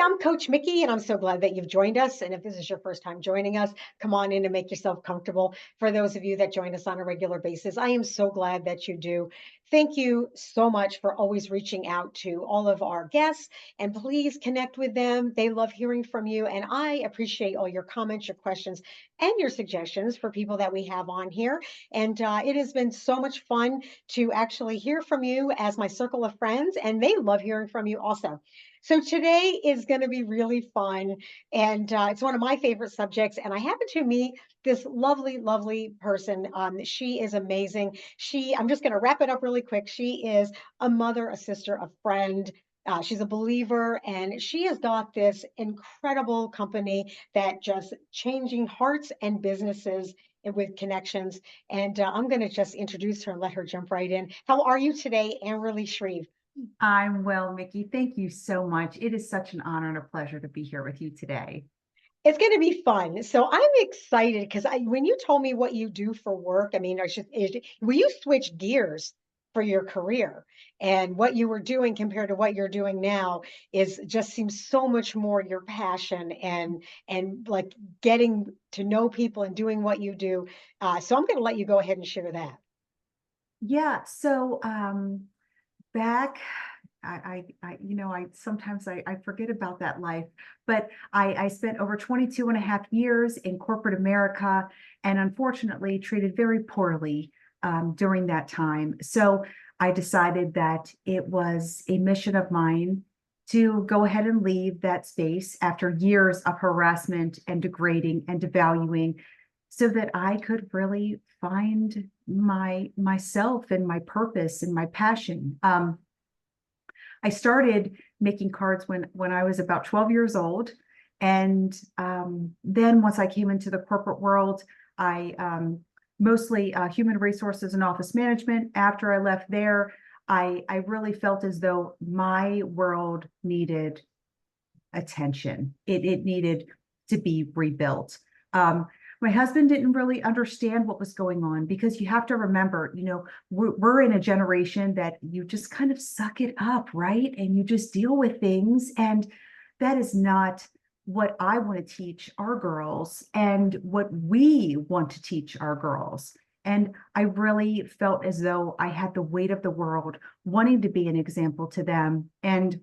I'm Coach Mickey, and I'm so glad that you've joined us. And if this is your first time joining us, come on in and make yourself comfortable. For those of you that join us on a regular basis, I am so glad that you do. Thank you so much for always reaching out to all of our guests, and please connect with them. They love hearing from you, and I appreciate all your comments, your questions, and your suggestions for people that we have on here. And it has been so much fun to actually hear from you as my circle of friends, and they love hearing from you also. So today is going to be really fun, and it's one of my favorite subjects. And I happen to meet this lovely, lovely person. She is amazing. I'm just going to wrap it up really quick. She is a mother, a sister, a friend. She's a believer, and she has got this incredible company that just changing hearts and businesses with connections. And I'm going to just introduce her and let her jump right in. How are you today, Amberly Shreve? I'm well, Mickey. Thank you so much. It is such an honor and a pleasure to be here with you today. It's going to be fun. So I'm excited because when you told me what you do for work, I mean, will you switch gears for your career, and what you were doing compared to what you're doing now is just seems so much more your passion and like getting to know people and doing what you do. So I'm going to let you go ahead and share that. Yeah, so back I sometimes I forget about that life, but I spent over 22 and a half years in corporate America and unfortunately treated very poorly during that time. So I decided that it was a mission of mine to go ahead and leave that space after years of harassment and degrading and devaluing so that I could really find myself and my purpose and my passion. I started making cards when I was about 12 years old. And then once I came into the corporate world, I mostly human resources and office management. After I left there, I really felt as though my world needed attention. It needed to be rebuilt. My husband didn't really understand what was going on because you have to remember, we're in a generation that you just kind of suck it up, right? And you just deal with things. And that is not what I want to teach our girls and what we want to teach our girls. And I really felt as though I had the weight of the world wanting to be an example to them. And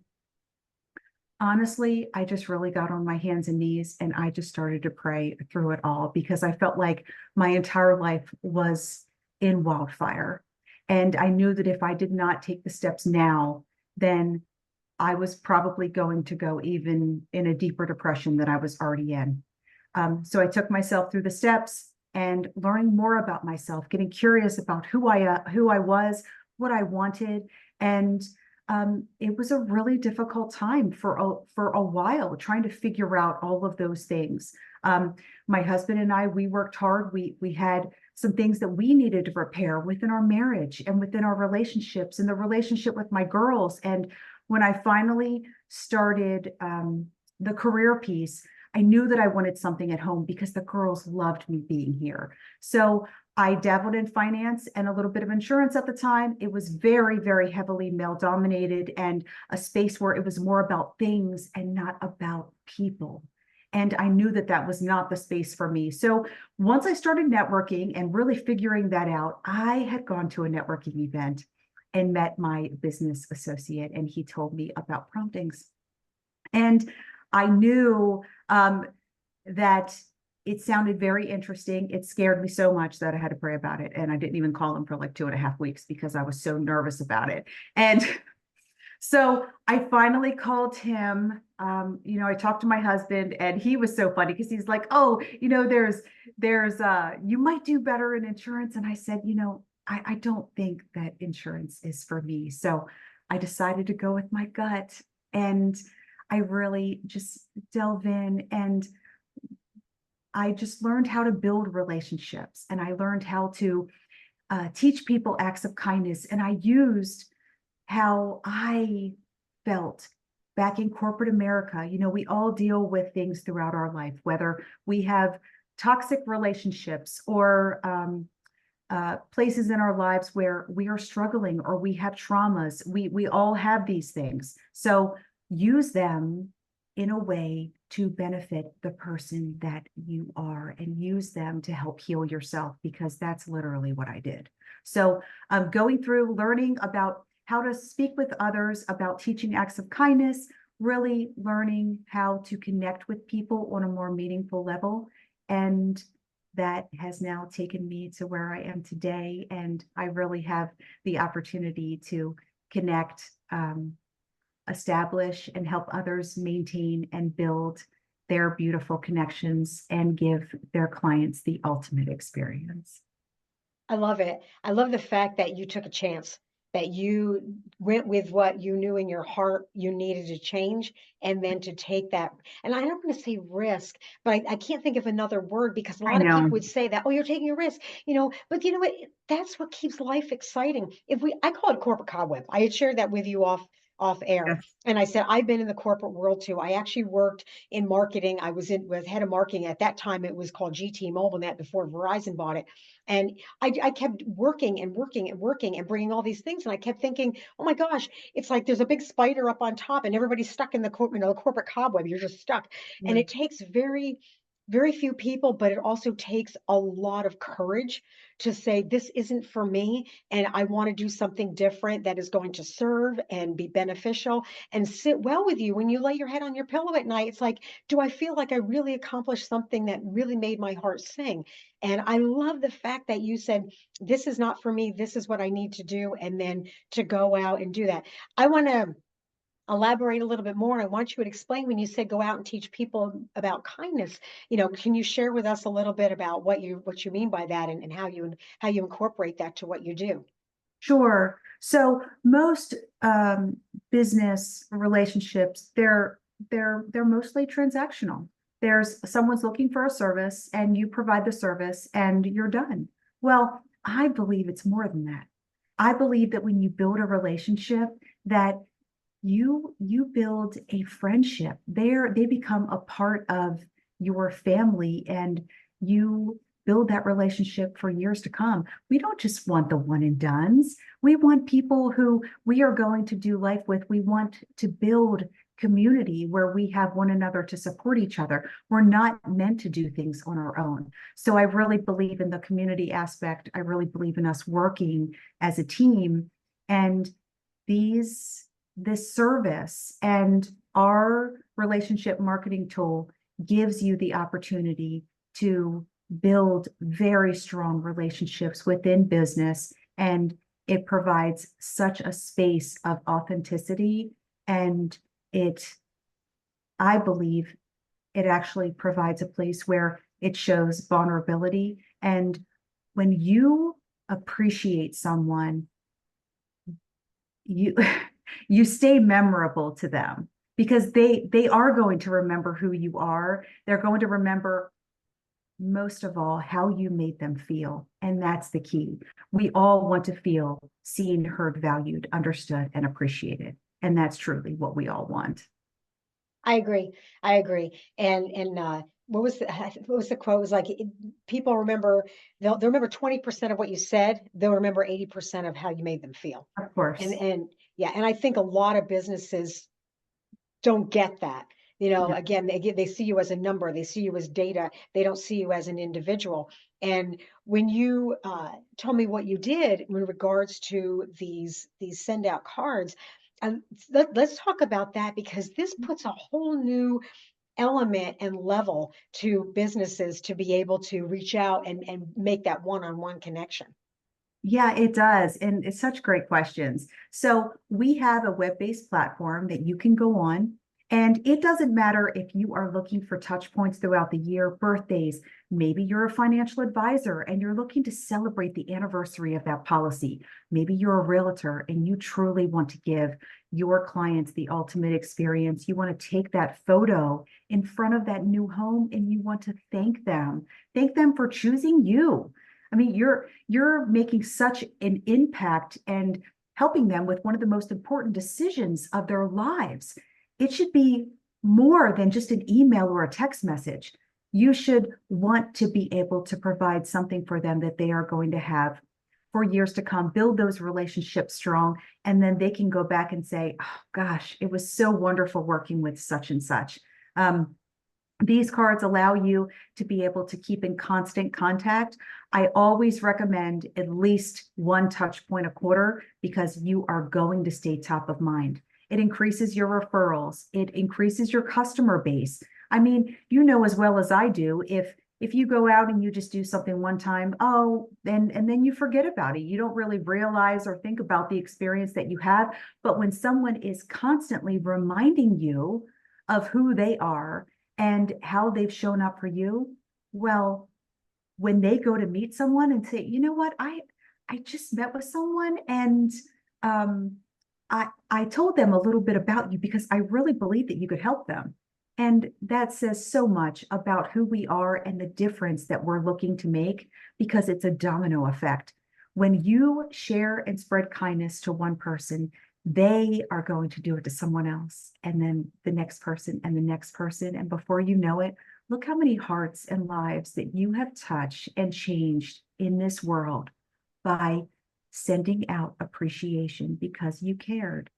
honestly, I just really got on my hands and knees and I just started to pray through it all because I felt like my entire life was in wildfire. And I knew that if I did not take the steps now, then I was probably going to go even in a deeper depression than I was already in. So I took myself through the steps and learning more about myself, getting curious about who I was, what I wanted, and it was a really difficult time for a while trying to figure out all of those things. My husband and I, we worked hard. We had some things that we needed to repair within our marriage and within our relationships and the relationship with my girls. And when I finally started the career piece, I knew that I wanted something at home because the girls loved me being here. So I dabbled in finance and a little bit of insurance at the time. It was very, very heavily male dominated and a space where it was more about things and not about people. And I knew that that was not the space for me. So once I started networking and really figuring that out, I had gone to a networking event and met my business associate, and he told me about promptings. And I knew that it sounded very interesting. It scared me so much that I had to pray about it. And I didn't even call him for like 2.5 weeks because I was so nervous about it. And so I finally called him. I talked to my husband and he was so funny because he's like, oh, you might do better in insurance. And I said, I don't think that insurance is for me. So I decided to go with my gut and I really just delve in and I just learned how to build relationships and I learned how to teach people acts of kindness. And I used how I felt back in corporate America. We all deal with things throughout our life, whether we have toxic relationships or places in our lives where we are struggling or we have traumas. We all have these things. So use them in a way to benefit the person that you are and use them to help heal yourself, because that's literally what I did. So going through learning about how to speak with others, about teaching acts of kindness, really learning how to connect with people on a more meaningful level. And that has now taken me to where I am today. And I really have the opportunity to connect, establish, and help others maintain and build their beautiful connections and give their clients the ultimate experience. I love it. I love the fact that you took a chance, that you went with what you knew in your heart you needed to change, and then to take that. And I don't want to say risk, but I can't think of another word because a I lot of people know. would say that, oh, you're taking a risk, but you know what? That's what keeps life exciting. I call it corporate cobweb. I had shared that with you off air. Yes. And I said, I've been in the corporate world too. I actually worked in marketing. Was head of marketing at that time. It was called GT Mobile Net before Verizon bought it. And I kept working and working and working and bringing all these things. And I kept thinking, oh my gosh, it's like there's a big spider up on top and everybody's stuck in the corporate cobweb. You're just stuck. And Yeah. it takes very few people, but it also takes a lot of courage to say, this isn't for me. And I want to do something different that is going to serve and be beneficial and sit well with you when you lay your head on your pillow at night. It's like, do I feel like I really accomplished something that really made my heart sing? And I love the fact that you said, this is not for me. This is what I need to do. And then to go out and do that. I want to elaborate a little bit more. I want you to explain when you said go out and teach people about kindness. Can you share with us a little bit about what you mean by that, and how you incorporate that to what you do? Sure. So most business relationships, they're mostly transactional. There's someone's looking for a service and you provide the service and you're done. Well, I believe it's more than that. I believe that when you build a relationship, that you build a friendship. They become a part of your family, and you build that relationship for years to come. We don't just want the one and dones. We want people who we are going to do life with. We want to build community where we have one another to support each other. We're not meant to do things on our own. So I really believe in the community aspect. I really believe in us working as a team. And these this service and our relationship marketing tool gives you the opportunity to build very strong relationships within business, and it provides such a space of authenticity. And I believe it actually provides a place where it shows vulnerability. And when you appreciate someone, you you stay memorable to them, because they are going to remember who you are. They're going to remember, most of all, how you made them feel. And that's the key. We all want to feel seen, heard, valued, understood, and appreciated. And that's truly what we all want. I agree. I agree. And what was the quote? It was like, people remember, they'll remember 20% of what you said. They'll remember 80% of how you made them feel. Of And course. and yeah, and I think a lot of businesses don't get that. No. Again, they see you as a number, they see you as data, they don't see you as an individual. And when you told me what you did in regards to these send out cards, let's talk about that, because this puts a whole new element and level to businesses to be able to reach out and make that one-on-one connection. Yeah, it does. And it's such great questions. So we have a web-based platform that you can go on, and it doesn't matter if you are looking for touch points throughout the year, birthdays, maybe you're a financial advisor and you're looking to celebrate the anniversary of that policy. Maybe you're a realtor and you truly want to give your clients the ultimate experience. You want to take that photo in front of that new home and you want to thank them for choosing you. I mean, you're making such an impact and helping them with one of the most important decisions of their lives. It should be more than just an email or a text message. You should want to be able to provide something for them that they are going to have for years to come, build those relationships strong, and then they can go back and say, oh gosh, it was so wonderful working with such and such. These cards allow you to be able to keep in constant contact. I always recommend at least one touch point a quarter because you are going to stay top of mind. It increases your referrals. It increases your customer base. I mean, you know as well as I do, if you go out and you just do something one time, oh, and then you forget about it. You don't really realize or think about the experience that you have. But when someone is constantly reminding you of who they are and how they've shown up for you, well, when they go to meet someone and say, you know what, I just met with someone and um, I told them a little bit about you because I really believe that you could help them. And that says so much about who we are and the difference that we're looking to make because it's a domino effect. When you share and spread kindness to one person, they are going to do it to someone else, and then the next person and the next person. And before you know it, look how many hearts and lives that you have touched and changed in this world by sending out appreciation because you cared.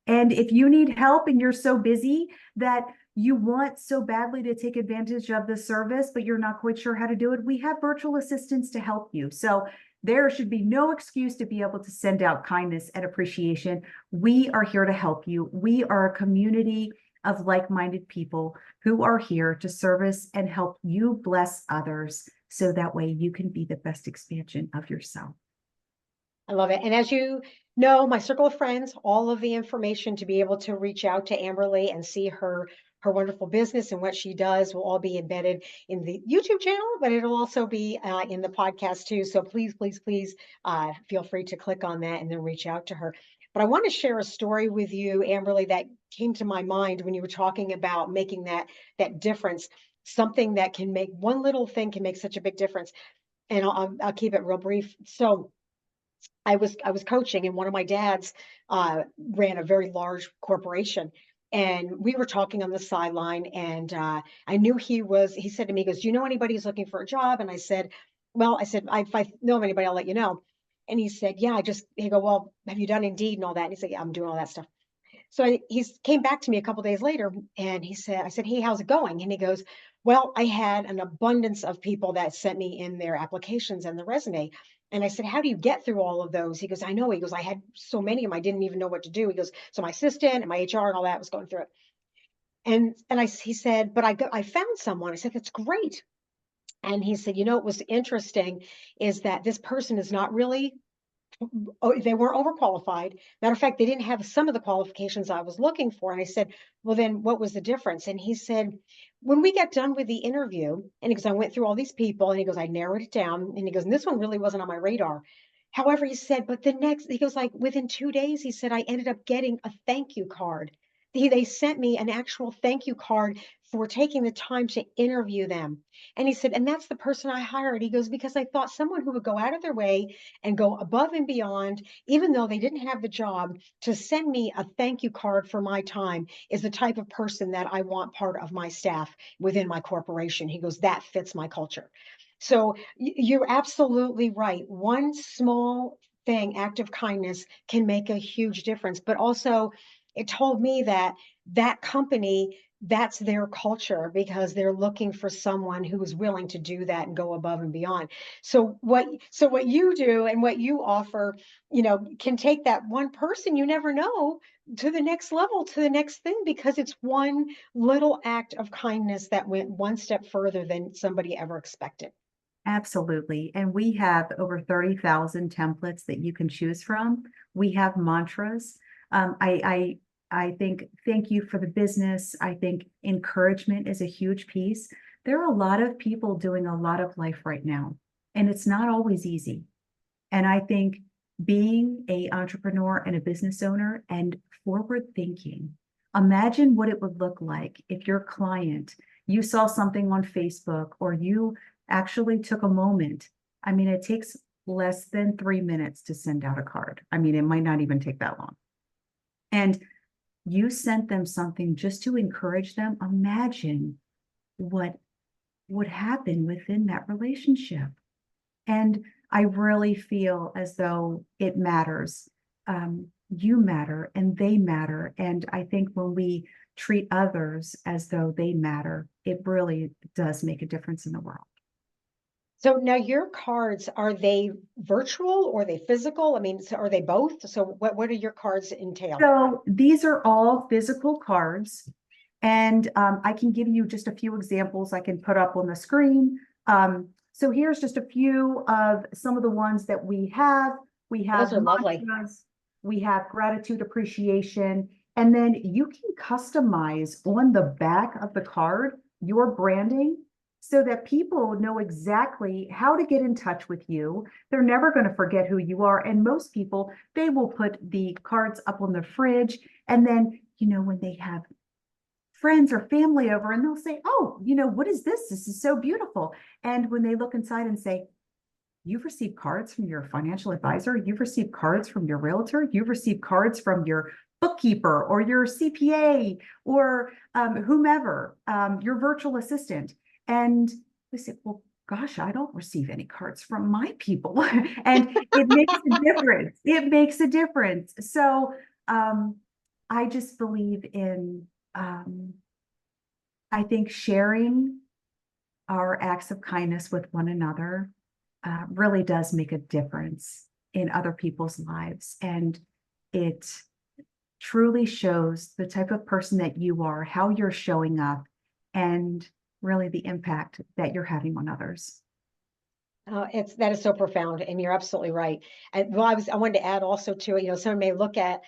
And if you need help and you're so busy that you want so badly to take advantage of the service, but you're not quite sure how to do it, we have virtual assistants to help you. So there should be no excuse to be able to send out kindness and appreciation. We are here to help you. We are a community of like-minded people who are here to service and help you bless others so that way you can be the best expansion of yourself. I love it. And as you know, my circle of friends, all of the information to be able to reach out to Amberly and see her wonderful business and what she does will all be embedded in the YouTube channel, but it'll also be in the podcast too. So please, please, please feel free to click on that and then reach out to her. But I want to share a story with you, Amberly, that came to my mind when you were talking about making that difference. Something that can make one little thing can make such a big difference. And I'll keep it real brief. So I was coaching, and one of my dads ran a very large corporation, and we were talking on the sideline, and I knew he said to me, he goes, do you know anybody who's looking for a job? And I said, well, if I know of anybody, I'll let you know. And he said, yeah, he go, well, have you done Indeed and all that? And he said, yeah, I'm doing all that stuff. So he came back to me a couple days later, and I said, hey, how's it going? And he goes, well, I had an abundance of people that sent me in their applications and the resume. And I said, how do you get through all of those? He goes, I know. He goes, I had so many of them, I didn't even know what to do. He goes, so my assistant and my HR and all that was going through it. He said, but I found someone. I said, that's great. And he said, what was interesting is that this person is not really they weren't overqualified. Matter of fact, they didn't have some of the qualifications I was looking for. And I said, well, then what was the difference? And he said, when we got done with the interview, and he goes, I went through all these people, and he goes, I narrowed it down. And he goes, and this one really wasn't on my radar. However, he said, but he goes, like within 2 days, he said, I ended up getting a thank you card. They sent me an actual thank you card for taking the time to interview them. And he said, and that's the person I hired. He goes, because I thought someone who would go out of their way and go above and beyond, even though they didn't have the job, to send me a thank you card for my time is the type of person that I want part of my staff within my corporation. He goes, that fits my culture. So you're absolutely right. One small thing, act of kindness, can make a huge difference. But also, it told me that that company, that's their culture because they're looking for someone who is willing to do that and go above and beyond. So what you do and what you offer, can take that one person you never know to the next level, to the next thing, because it's one little act of kindness that went one step further than somebody ever expected. Absolutely. And we have over 30,000 templates that you can choose from. We have mantras. I think thank you for the business. I think encouragement is a huge piece. There are a lot of people doing a lot of life right now, and it's not always easy. And I think being an entrepreneur and a business owner and forward thinking, imagine what it would look like if your client, you saw something on Facebook or you actually took a moment. I mean, it takes less than 3 minutes to send out a card. I mean, it might not even take that long. And you sent them something just to encourage them. Imagine what would happen within that relationship. And I really feel as though it matters. You matter and they matter. And I think when we treat others as though they matter, it really does make a difference in the world. So now your cards, are they virtual or are they physical? I mean, so are they both? So what do your cards entail? So these are all physical cards. And I can give you just a few examples I can put up on the screen. So here's just a few of some of the ones that we have. We Those have are lovely. mantras, we have gratitude, appreciation, and then you can customize on the back of the card your branding so that people know exactly how to get in touch with you. They're never going to forget who you are. And most people, they will put the cards up on the fridge. And then, when they have friends or family over and they'll say, oh, what is this? This is so beautiful. And when they look inside and say, you've received cards from your financial advisor, you've received cards from your realtor, you've received cards from your bookkeeper or your CPA or whomever, your virtual assistant. And we said, well, gosh, I don't receive any cards from my people. And it makes a difference. It makes a difference. So I just believe in, I think sharing our acts of kindness with one another really does make a difference in other people's lives. And it truly shows the type of person that you are, how you're showing up, and really the impact that you're having on others. That is so profound, and you're absolutely right. And well, I wanted to add also to it, someone may look at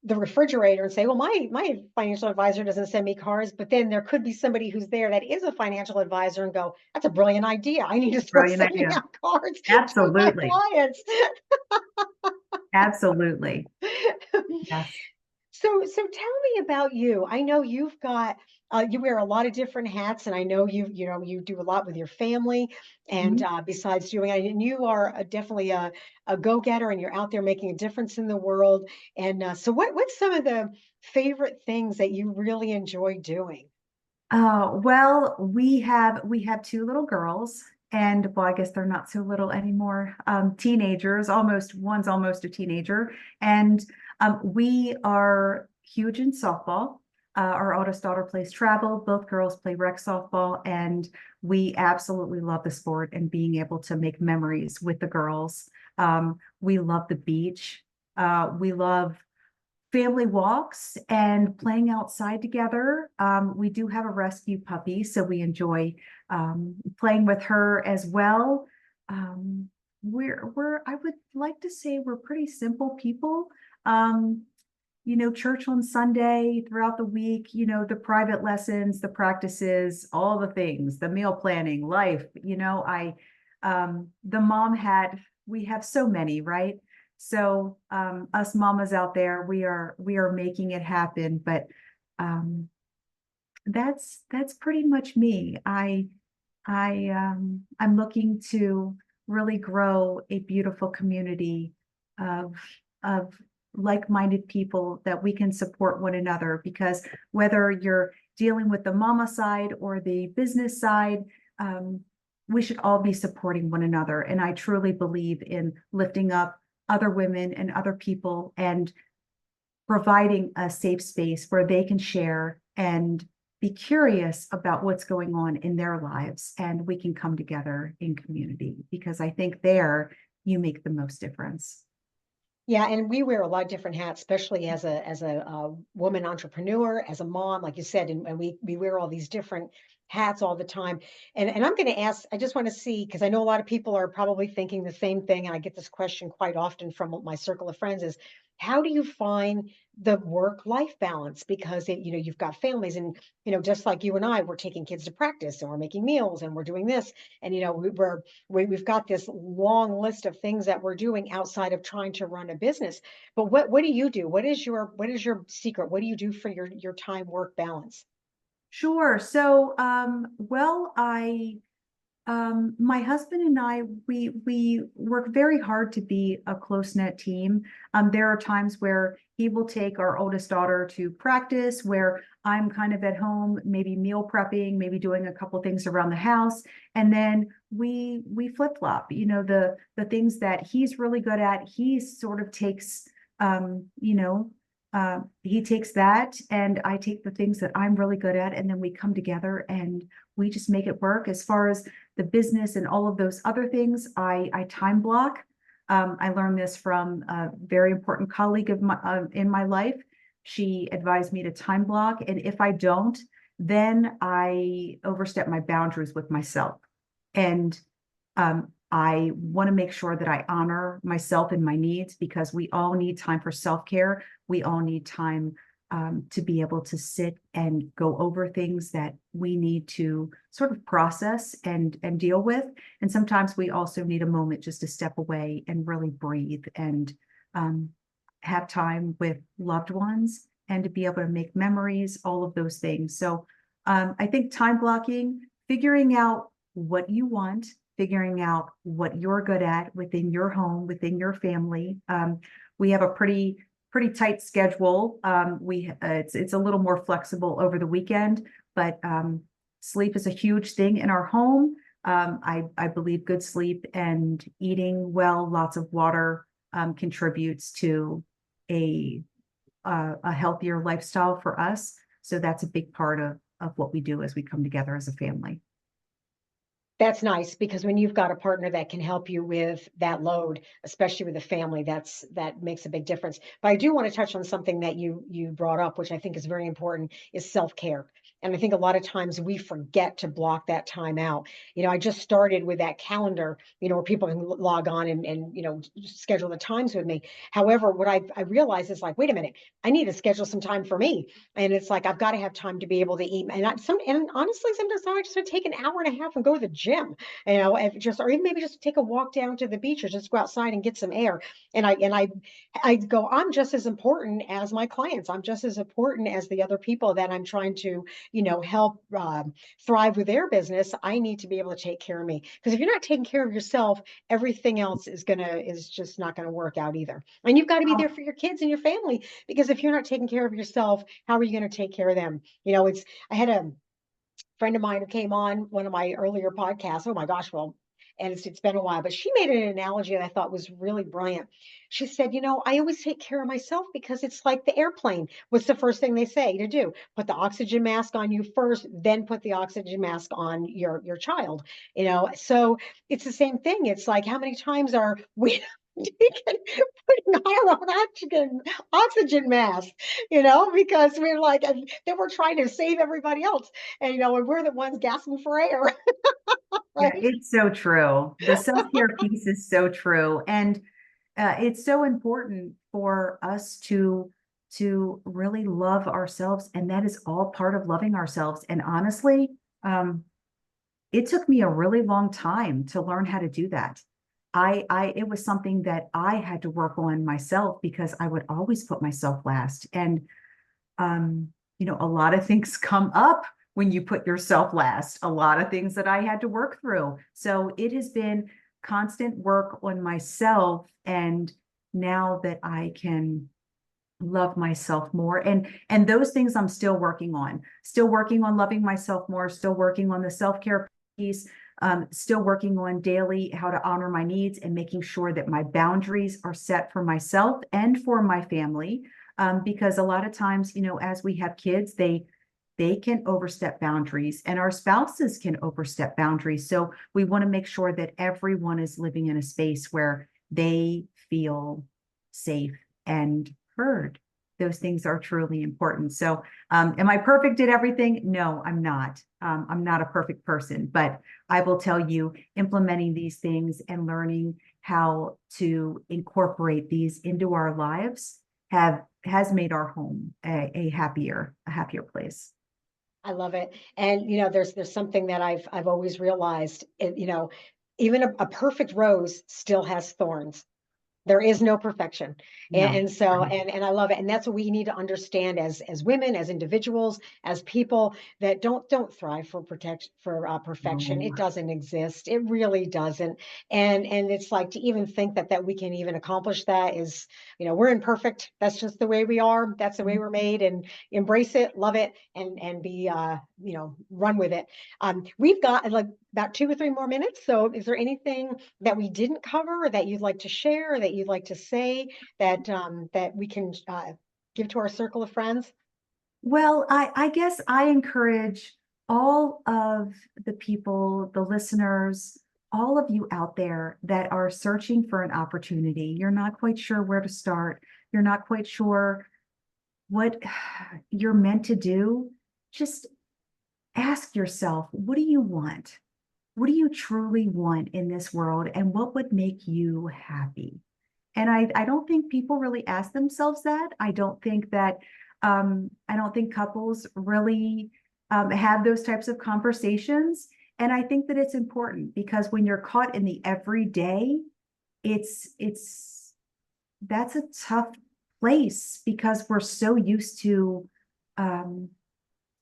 the refrigerator and say, well, my financial advisor doesn't send me cards, but then there could be somebody who's there that is a financial advisor and go, that's a brilliant idea. I need to start Brilliant sending idea. out cards to my Absolutely. clients. Absolutely. Yes. So tell me about you. I know you've got you wear a lot of different hats, and I know you do a lot with your family, and Mhm. besides doing it, and you are definitely a go-getter, and you're out there making a difference in the world. And so, what's some of the favorite things that you really enjoy doing? Well, we have two little girls, and well, I guess they're not so little anymore. Teenagers, one's almost a teenager, and we are huge in softball. Our oldest daughter plays travel. Both girls play rec softball, and we absolutely love the sport and being able to make memories with the girls. We love the beach. We love family walks and playing outside together. We do have a rescue puppy, so we enjoy playing with her as well. Um, I would like to say we're pretty simple people. Um, Church on Sunday, throughout the week, the private lessons, the practices, all the things, the meal planning, life, the mom hat, we have so many, right? So us mamas out there, we are making it happen, but um, that's pretty much me. I'm looking to really grow a beautiful community of of like-minded people that we can support one another, because whether you're dealing with the mama side or the business side, um, we should all be supporting one another. And I truly believe in lifting up other women and other people and providing a safe space where they can share and be curious about what's going on in their lives, and we can come together in community, because I think there you make the most difference. Yeah, and we wear a lot of different hats, especially as a woman entrepreneur, as a mom, like you said, and we wear all these different hats all the time. And I'm going to ask, I just want to see, because I know a lot of people are probably thinking the same thing, and I get this question quite often from my circle of friends: is how do you find the work-life balance? Because you've got families, and just like you and I, we're taking kids to practice, and we're making meals, and we're doing this, and we've got this long list of things that we're doing outside of trying to run a business. But what do you do? What is your secret? What do you do for your time work balance? Sure. So, well, My husband and I, we work very hard to be a close-knit team. There are times where he will take our oldest daughter to practice, where I'm kind of at home, maybe meal prepping, maybe doing a couple things around the house, and then we flip-flop. You know, the things that he's really good at, he sort of takes, he takes that, and I take the things that I'm really good at, and then we come together and we just make it work. As far as the business and all of those other things, I time block. I learned this from a very important colleague of my in my life. She advised me to time block, and if I don't, then I overstep my boundaries with myself. And I want to make sure that I honor myself and my needs, because we all need time for self-care. We all need time to be able to sit and go over things that we need to sort of process and deal with. And sometimes we also need a moment just to step away and really breathe and have time with loved ones and to be able to make memories, all of those things. So I think time blocking, figuring out what you want, figuring out what you're good at within your home, within your family. We have a pretty tight schedule. It's a little more flexible over the weekend, but sleep is a huge thing in our home. I believe good sleep and eating well, lots of water, contributes to a healthier lifestyle for us. So that's a big part of what we do as we come together as a family. That's nice, because when you've got a partner that can help you with that load, especially with a family, that makes a big difference. But I do want to touch on something that you brought up, which I think is very important, is self-care. And I think a lot of times we forget to block that time out. I just started with that calendar, where people can log on and schedule the times with me. However, what I realized is like, wait a minute, I need to schedule some time for me. And it's like I've got to have time to be able to eat. And honestly, sometimes I just want to take an hour and a half and go to the gym, and just, or even maybe just take a walk down to the beach, or just go outside and get some air. And I go, I'm just as important as my clients. I'm just as important as the other people that I'm trying to, help thrive with their business. I need to be able to take care of me, because if you're not taking care of yourself, everything else is just not going to work out either. And you've got to be there for your kids and your family, because if you're not taking care of yourself, how are you going to take care of them? I had a friend of mine who came on one of my earlier podcasts. Oh my gosh, well, and it's been a while, but she made an analogy that I thought was really brilliant. She said, I always take care of myself because it's like the airplane. What's the first thing they say to do? Put the oxygen mask on you first, then put the oxygen mask on your child. So it's the same thing. It's like, how many times are we putting on our own oxygen mask, because we're like, and then we're trying to save everybody else, and we're the ones gasping for air. Yeah, Right? it's so true. The self-care piece is so true. And it's so important for us to really love ourselves. And that is all part of loving ourselves. And honestly, it took me a really long time to learn how to do that. It was something that I had to work on myself, because I would always put myself last. And a lot of things come up when you put yourself last, a lot of things that I had to work through. So it has been constant work on myself. And now that I can love myself more, and those things I'm still working on loving myself more, still working on the self-care piece, still working on daily how to honor my needs and making sure that my boundaries are set for myself and for my family. Because a lot of times, as we have kids, they can overstep boundaries, and our spouses can overstep boundaries. So we want to make sure that everyone is living in a space where they feel safe and heard. Those things are truly important. So am I perfect at everything? No, I'm not. I'm not a perfect person, but I will tell you, implementing these things and learning how to incorporate these into our lives has made our home a happier place. I love it. And there's something that I've always realized, even a perfect rose still has thorns. There is no perfection. No. And so, Right. and I love it. And that's what we need to understand as women, as individuals, as people that don't thrive for perfection. It No. doesn't exist. It really doesn't. And it's like to even think that we can even accomplish that is, we're imperfect. That's just the way we are. That's the way we're made. And embrace it, love it, and be run with it. We've got like about 2 or 3 more minutes. So is there anything that we didn't cover or that you'd like to share or that you'd like to say that we can give to our circle of friends? Well, I guess I encourage all of the people, the listeners, all of you out there that are searching for an opportunity. You're not quite sure where to start. You're not quite sure what you're meant to do. Just ask yourself, what do you want? What do you truly want in this world? And what would make you happy? And I don't think people really ask themselves that. I don't think couples really have those types of conversations. And I think that it's important because when you're caught in the everyday, it's that's a tough place because um,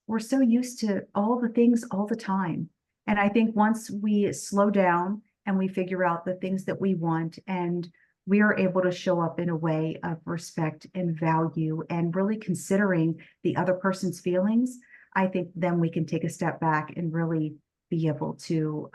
we're so used to all the things all the time. And I think once we slow down and we figure out the things that we want and we are able to show up in a way of respect and value and really considering the other person's feelings, I think then we can take a step back and really be able to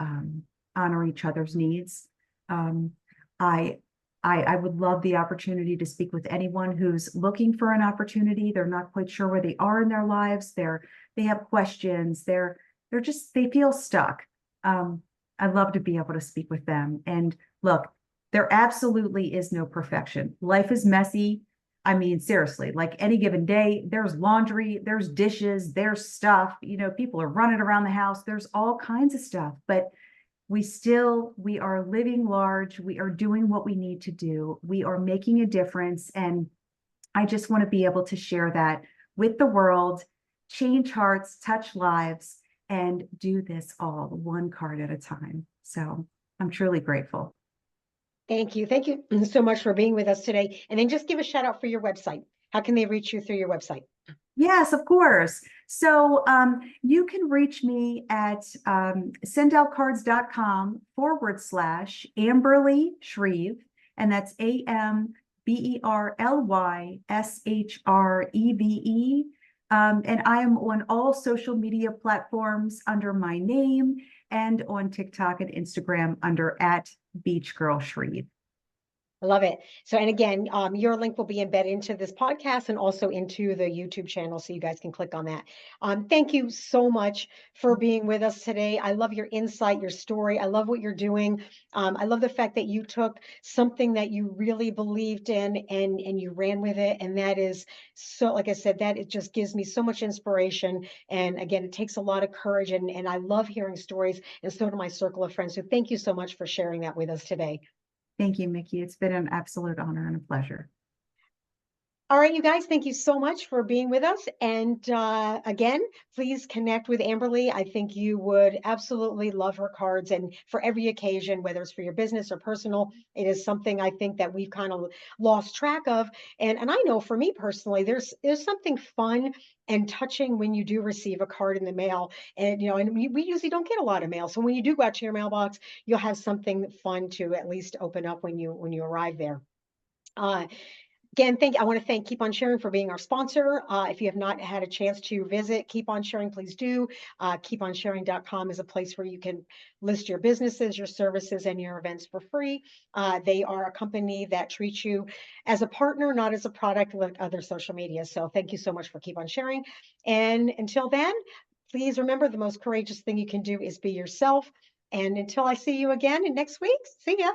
honor each other's needs. Um, I, I would love the opportunity to speak with anyone who's looking for an opportunity. They're not quite sure where they are in their lives. They have questions. They feel stuck. I'd love to be able to speak with them. And look, there absolutely is no perfection. Life is messy. I mean, seriously, like any given day, there's laundry, there's dishes, there's stuff, people are running around the house. There's all kinds of stuff, but we are living large. We are doing what we need to do. We are making a difference. And I just want to be able to share that with the world, change hearts, touch lives, and do this all one card at a time. So I'm truly grateful. Thank you. Thank you so much for being with us today. And then just give a shout out for your website. How can they reach you through your website? Yes, of course. So you can reach me at sendoutcards.com/Amberly Shreve, and that's AMBERLYSHREVE. And I am on all social media platforms under my name and on TikTok and Instagram under at Beach Girl Shreve. I love it. So, and again, your link will be embedded into this podcast and also into the YouTube channel, so you guys can click on that. Thank you so much for being with us today. I love your insight, your story. I love what you're doing. I love the fact that you took something that you really believed in and you ran with it. And that is so, like I said, that it just gives me so much inspiration. And again, it takes a lot of courage. And I love hearing stories, and so do my circle of friends. So, thank you so much for sharing that with us today. Thank you, Mickey. It's been an absolute honor and a pleasure. All right, you guys, thank you so much for being with us. And again, please connect with Amberly. I think you would absolutely love her cards. And for every occasion, whether it's for your business or personal, it is something I think that we've kind of lost track of. And I know for me personally, there's something fun and touching when you do receive a card in the mail. And and we usually don't get a lot of mail. So when you do go out to your mailbox, you'll have something fun to at least open up when you arrive there. Uh, Again, I want to thank Keep On Sharing for being our sponsor. If you have not had a chance to visit Keep On Sharing, please do. KeepOnSharing.com is a place where you can list your businesses, your services, and your events for free. They are a company that treats you as a partner, not as a product like other social media. So thank you so much for Keep On Sharing. And until then, please remember the most courageous thing you can do is be yourself. And until I see you again next week, see ya.